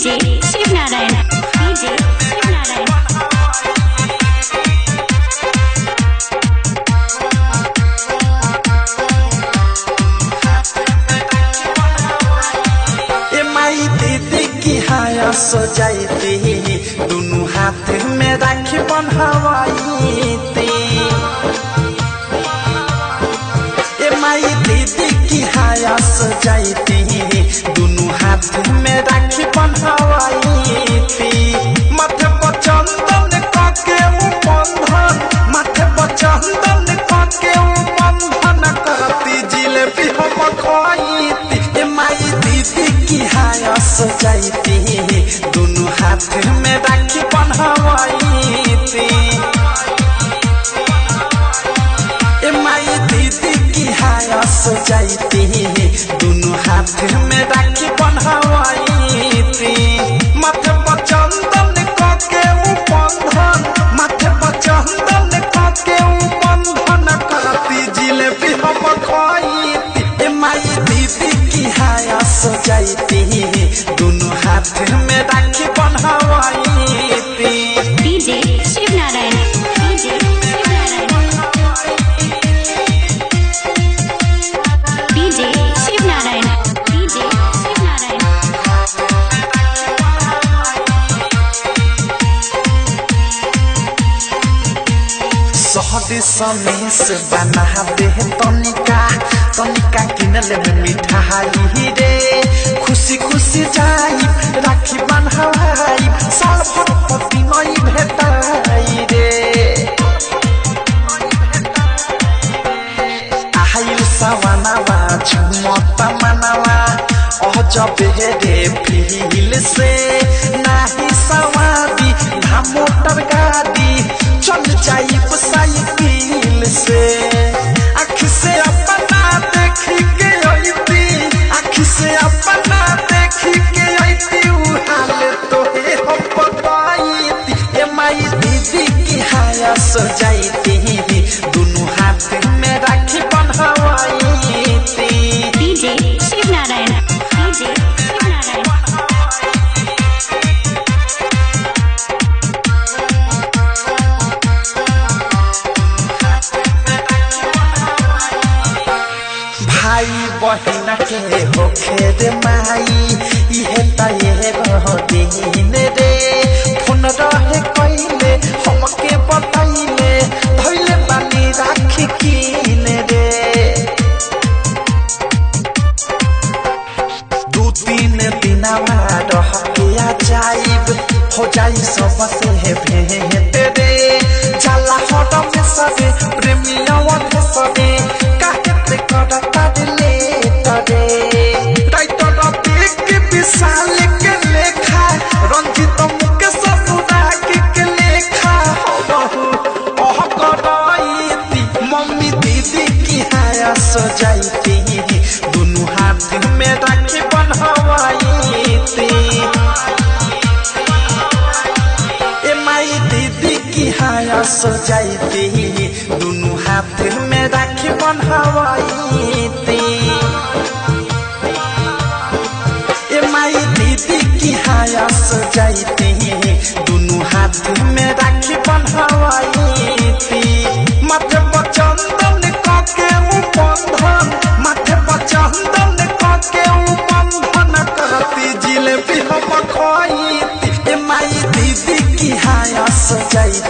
DJ Shiv Narayan DJ Shiv Narayan. ए माई दीदी की हाया सजाई दोनों हाथ में राखी बंधवाई ए माई दीदी की हाया सजाई दोनों हाथ में राखी बंधवाई माथे पर चंदन काके बंधन माथे पर चंदन काके बंधन करती जिलेबी हम खाई ए माई दीदी की हाया सजाई दोनों हाथ में राखी बंधवाई ए माई दीदी की हाया सजाई दोनों हाथ में राखी बंधवाई माथे पर चंदन काके बंधन माथे पर चंदन काके बंधन करती जिलेबी हम खाई ए माई दीदी की हाया सजाई दोनों हाथ में राखी बंधवाई DJ Shiv Narayan DJ Shiv Narayan DJ Shiv Narayan DJ Shiv Narayan. सहदी समय से बना दे तनिका तनिका किनले मिठाई रे खुशी खुशी जाई राखी बंधवाई साल भर पति नई भेटाई रे आइल सवनावा झुमता मनावा अजबे रे फील से नाही सवादी मोटर गाड़ी चल जाई साइकिल से आँख से अपना देख के आईती आँख से अपना देख के आईती हाल तो हम बताई ए माई दीदी की हाया सजाई दोनों हाथ में राखी बंधवाई डीजे शिव नारायण डीजे शिव नारायण। भाई बहन के होखे रे माई इहे त दिन रे फोन रहे कइले हमके बताइले धइले बानी राखी कीन रे दू तीन दिनवा रह के आ जाइब हो जाई सबसे भेंट रे जाला हट में सबे प्रेमिया वे सबे काहे करता ले तरे टाइटर के विशाल के लेखा रंजित मुके ससुराग के लेखा बहु ओह कराई मम्मी दीदी की हाया सजाई दोनों हाथ में राखी बंधवाई ए माई दीदी की हाया सजाई दोनों हाथ में राखी बंधवाई ए माई दीदी की हाया सजाई दोनों हाथ में राखी बंधवाई माथे पर चंदन काके बंधन माथे पर चंदन काके बंधन करती जिलेबी हम खाई ए माई दीदी की हाया सजाई